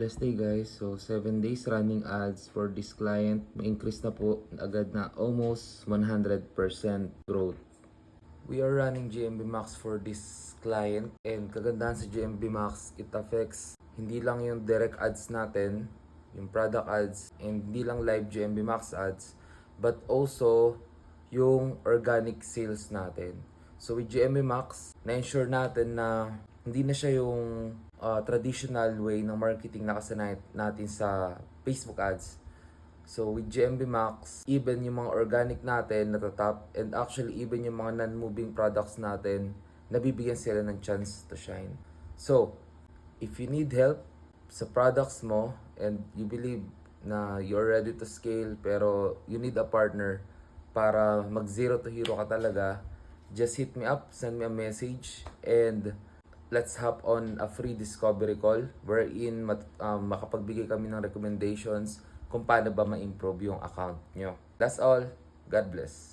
Last day guys, so 7 days running ads for this client, may increase na po agad na almost 100% growth. We are running GMB Max for this client, and kagandahan sa GMB Max, it affects hindi lang yung direct ads natin, yung product ads, and hindi lang live GMB Max ads, but also yung organic sales natin. So with GMB Max, na-ensure natin na hindi na siya yung traditional way ng marketing na kasanayan natin sa Facebook ads. So with GMB Max, even yung mga organic natin natatap, and actually even yung mga non-moving products natin, nabibigyan sila ng chance to shine. So, if you need help sa products mo and you believe na you're ready to scale pero you need a partner para mag zero to hero ka talaga, just hit me up, send me a message, and let's hop on a free discovery call wherein makapagbigay kami ng recommendations kung paano ba ma-improve yung account nyo. That's all. God bless.